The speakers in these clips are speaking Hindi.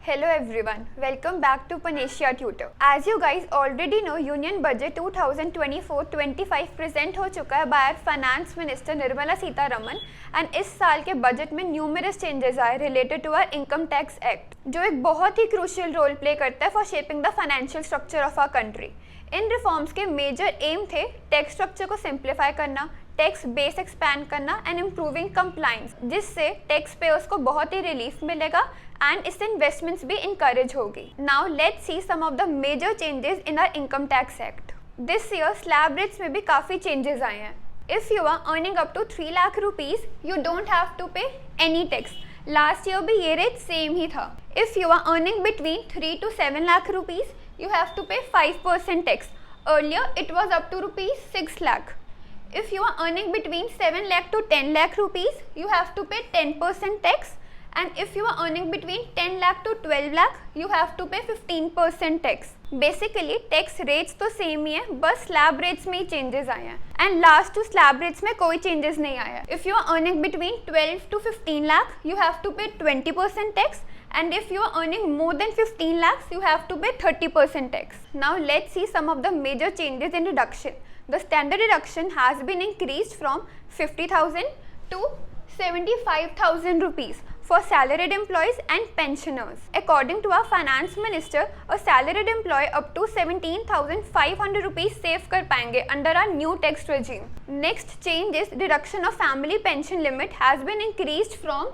Hello everyone, welcome back to Panesia Tutor. As you guys already know, Union Budget 2024-25 present हो चुका है by our Finance Minister Nirmala Sitharaman and इस साल के बजट में numerous changes आए related to our Income Tax Act, जो एक बहुत ही crucial role play करता है for shaping the financial structure of our country. इन रिफॉर्म्स के मेजर एम थे टैक्स स्ट्रक्चर को सिंप्लीफाई करना, टैक्स बेस एक्सपैंड करना एंड इम्प्रूविंग कंप्लायंस, जिससे टैक्स पेयर्स को बहुत ही रिलीफ मिलेगा एंड इससे इन्वेस्टमेंट्स भी इंकरेज होगी. Now let's see some of the major changes in our income tax act. This year slab rates में भी काफ़ी चेंजेस आए हैं. If you are earning up to 3 lakh rupees you don't have to pay any tax. Last year भी ये रेट सेम ही था. If you are earning between 3 to 7 lakh rupees you have to pay 5% tax. Earlier it was up to rupees 6 lakh. If you are earning between 7 lakh to 10 lakh rupees you have to pay 10% tax, and if you are earning between 10 lakh to 12 lakh you have to pay 15% tax. Basically tax rates तो सेम ही है, बस स्लैब रेट्स में ही चेंजेस आए हैं and last two slab rates में कोई चेंजेस नहीं आया है. If you are earning between 12 to 15 lakh you have to pay 20% tax, and if you are earning more than 15 lakhs you have to pay 30% tax. Now let's see some of the major changes in deduction. The standard deduction has been increased from 50,000 to 75,000 rupees for salaried employees and pensioners. According to our finance minister, a salaried employee up to 17,500 rupees save कर पाएंगे under our new tax regime. Next change is deduction of family pension limit has been increased from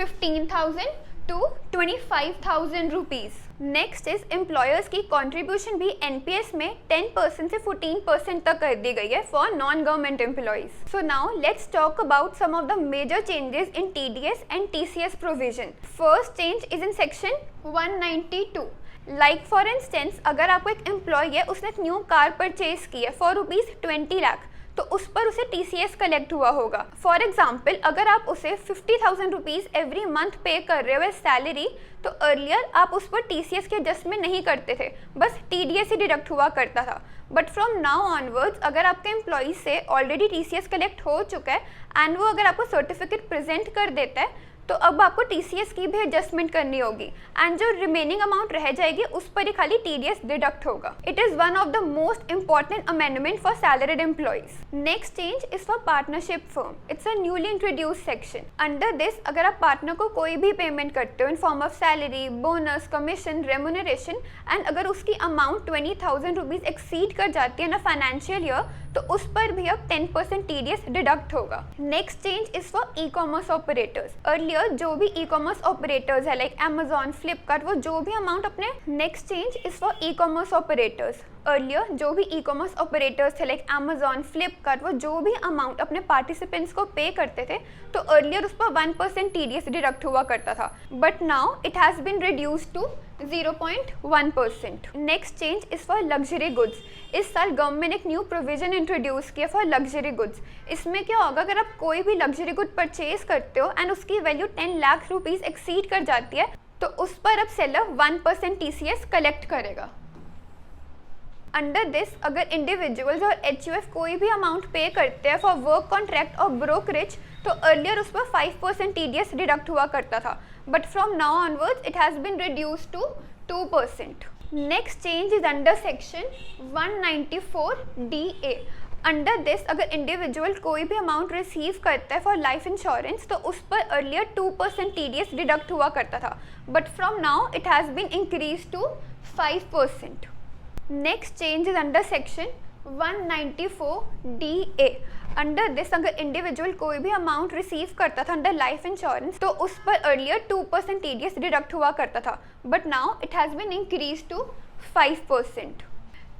15,000 to 25,000 rupees. Next is employers की कंट्रीब्यूशन भी एनपीएस में 10% से 14% तक कर दी गई है for non government employees. So now let's talk about some of the major changes in TDS and TCS provision. First change is in section 192. Like for instance, अगर आपको एक एम्प्लॉय है, उसने एक न्यू कार परचेज की है फॉर ₹20 लाख, तो उस पर उसे टीसीएस कलेक्ट हुआ होगा. फॉर एग्जाम्पल, अगर आप उसे 50,000 रुपीज़ एवरी मंथ पे कर रहे हो एज सैलरी, तो अर्लियर आप उस पर टीसीएस के एडजस्टमेंट नहीं करते थे, बस टीडीएस ही डिडक्ट हुआ करता था. बट फ्रॉम नाउ ऑनवर्ड्स अगर आपके एम्प्लॉय से ऑलरेडी टीसीएस कलेक्ट हो चुका है एंड वो अगर आपको सर्टिफिकेट प्रेजेंट कर देता है, तो अब आपको टीसीएस की भी एडजस्टमेंट करनी होगी एंड जो रिमेनिंग अमाउंट रह जाएगी उस पर ही खाली टीडीएस डिडक्ट होगा. It is one of the most important amendment for salaried employees. Next change is for partnership firm. It's a newly introduce section. Under this अगर आप पार्टनर को कोई भी पेमेंट करते हो in form of salary, bonus, commission, remuneration and अगर उसकी अमाउंट 20,000 रुपीज़ एक्सीड कर जाती है ना फाइनेंशियल ईयर, तो उस पर भी अब 10% टीडीएस डिडक्ट होगा. Next change is for e commerce operators. Earlier जो भी ई कॉमर्स ऑपरेटर्स है लाइक अमेजॉन, फ्लिपकार्ट, वो जो भी अमाउंट अपने next change is for e commerce operators. Earlier जो भी ई कॉमर्स ऑपरेटर्स थे लाइक अमेजॉन, फ्लिपकार्ट, वो जो भी अमाउंट अपने पार्टिसिपेंट्स को पे करते थे, तो अर्लियर उस पर 1% टीडीएस डिडक्ट हुआ करता था. But now it has been reduced to 0.1%. Next change is for luxury goods. इस साल गवर्नमेंट ने एक न्यू प्रोविजन इंट्रोड्यूस किया फॉर लग्जरी गुड्स. इसमें क्या होगा, अगर आप कोई भी लग्जरी गुड परचेज करते हो एंड उसकी वैल्यू 10 लाख रुपीज़ एक्सीड कर जाती है, तो उस पर अब सेलर 1% टीसीएस कलेक्ट करेगा. अंडर दिस अगर इंडिविजुअल्स और एचयूएफ कोई भी अमाउंट पे करते हैं फॉर वर्क कॉन्ट्रैक्ट और ब्रोकरेज, तो अर्लियर उस पर 5% टीडीएस डिडक्ट हुआ करता था, but from now onwards it has been reduced to 2%. Next change is under section 194DA. Under this अगर इंडिविजुअल कोई भी अमाउंट रिसीव करता है फॉर लाइफ इंश्योरेंस, तो उस पर अर्लियर 2% टीडीएस डिडक्ट हुआ करता था, but from now it has been increase to 5%. Next change is under section 194DA. Under this अगर इंडिविजुअल कोई भी अमाउंट रिसीव करता था अंडर लाइफ इंश्योरेंस, तो उस पर अर्लियर 2% टीडीएस डिडक्ट हुआ करता था, but now it has been increase to 5%.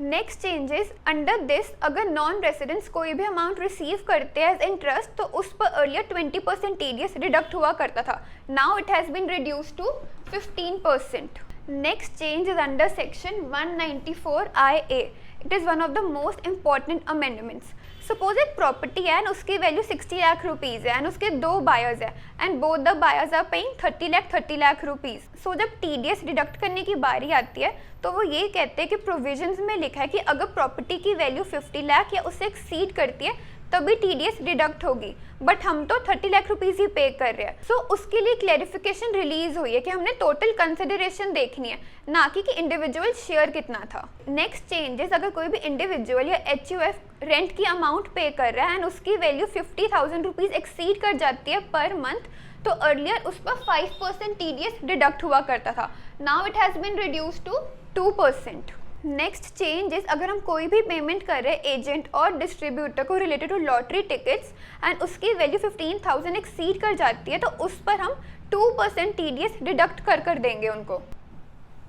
Next changes under this अगर नॉन रेसिडेंट्स कोई भी अमाउंट रिसीव करते हैं एज इंटरेस्ट, तो उस पर अर्लियर 20% टीडीएस डिडक्ट हुआ करता था. Now it has been reduced to 15%. Next change is under section 194IA. It is one of the most important amendments. Suppose एक प्रॉपर्टी है एंड उसकी वैल्यू 60 लाख रुपीज़ है एंड उसके 2 बायर्स है and both the buyers are paying 30 lakh rupees. So जब टीडीएस डिडक्ट करने की बारी आती है, तो वो ये कहते हैं कि प्रोविजंस में लिखा है कि अगर प्रॉपर्टी की वैल्यू 50 लाख या उससे एक्सीड करती है तभी TDS डिडक्ट होगी, बट हम तो 30 लाख रुपीज ही पे कर रहे हैं। सो उसके लिए क्लैरिफिकेशन रिलीज हुई है कि हमने टोटल कंसिडरेशन देखनी है, ना कि इंडिविजुअल शेयर कितना था। नेक्स्ट चेंजेस, अगर कोई भी इंडिविजुअल या HUF रेंट की अमाउंट पे कर रहा है एंड उसकी वैल्यू 50,000 रुपीज एक्सीड कर जाती है पर मंथ, तो अर्लियर उस पर 5% TDS डिडक्ट हुआ करता था, now it has been reduce to 2%। Next change is, अगर हम कोई भी पेमेंट कर रहे हैं एजेंट और डिस्ट्रीब्यूटर को related to lottery tickets and उसकी वैल्यू 15,000 एक्सीड कर जाती है, तो उस पर हम 2% TDS डिडक्ट कर देंगे उनको।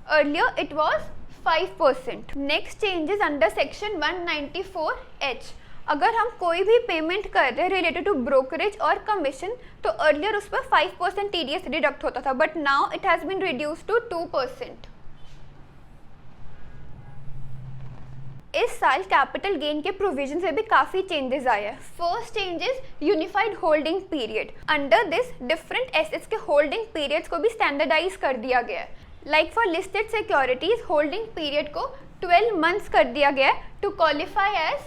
Earlier it was 5%। Next changes under section 194H, अगर हम कोई भी पेमेंट कर रहे हैं रिलेटेड टू ब्रोकरेज और कमीशन, तो अर्लियर उस पर 5% TDS डिडक्ट होता था, but now it has been reduce to 2%। इस साल कैपिटल गेन के प्रोविजन से भी काफ़ी चेंजेस आए हैं। First changes unified holding period, under this different assets के होल्डिंग पीरियड्स को भी स्टैंडर्डाइज कर दिया गया है। Like for listed securities holding period को 12 मंथ्स कर दिया गया है to qualify as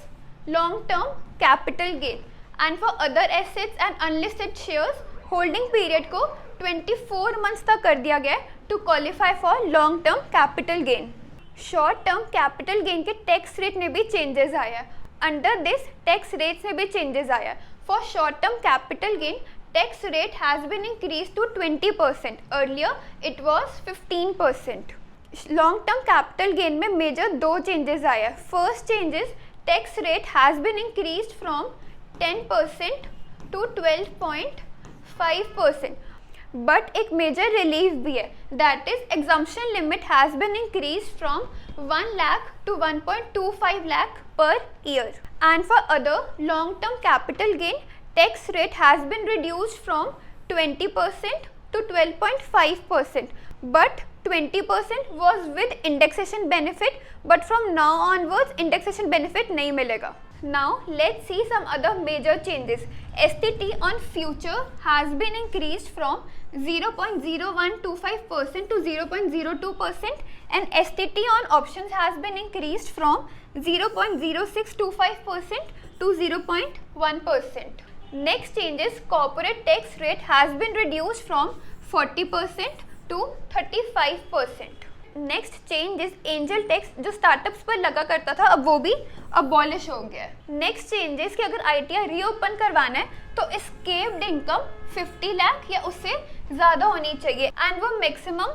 long term capital gain, and for other assets and unlisted shares holding period को 24 मंथ्स तक कर दिया गया है to qualify for long term capital gain. Short term capital gain के टैक्स रेट में भी चेंजेस आया है, अंडर दिस टैक्स रेट में भी चेंजेस आया है। For short term capital gain tax rate has been increase to 20%, earlier it was 15%। Long term capital gain में मेजर 2 चेंजेस आया है। First changes, tax rate has been increased from 10% to 12.5%, but एक major relief भी है, that is exemption limit has been increased from 1 lakh to 1.25 lakh per year, and for other long term capital gain tax rate has been reduced from 20% to 12.5%, but 20% was with indexation benefit, but from now onwards indexation benefit नहीं मिलेगा। Now let's see some other major changes. STT on future has been increased from 0.0125% to 0.02%, and STT on options has been increased from 0.0625% to 0.1%. Next changes, corporate tax rate has been reduced from 40% to 35%. Next change is angel tax, जो स्टार्टअप्स पर लगा करता था अब वो भी अबॉलिश हो गया है। नेक्स्ट चेंजेस कि अगर ITR रीओपन करवाना है तो एस्केप्ड इनकम 50 लाख या उससे ज़्यादा होनी चाहिए, एंड वो maximum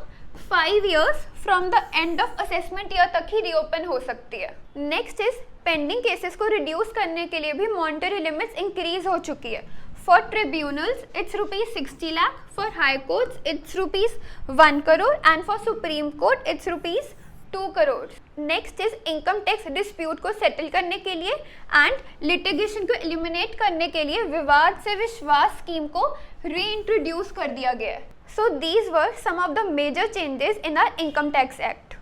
5 years from the end of assessment year तक ही रीओपन हो सकती है। नेक्स्ट इज पेंडिंग केसेस को रिड्यूस करने के लिए भी मॉनिटरी लिमिट्स इंक्रीज हो चुकी है। For tribunals, it's rupees 60 lakh. For high courts, it's rupees 1 crore, and for Supreme Court, it's rupees 2 crore. Next is income tax dispute को settle करने के लिए and litigation को eliminate करने के लिए विवाद से विश्वास स्कीम को reintroduce कर दिया गया है। So these were some of the major changes in our Income Tax Act.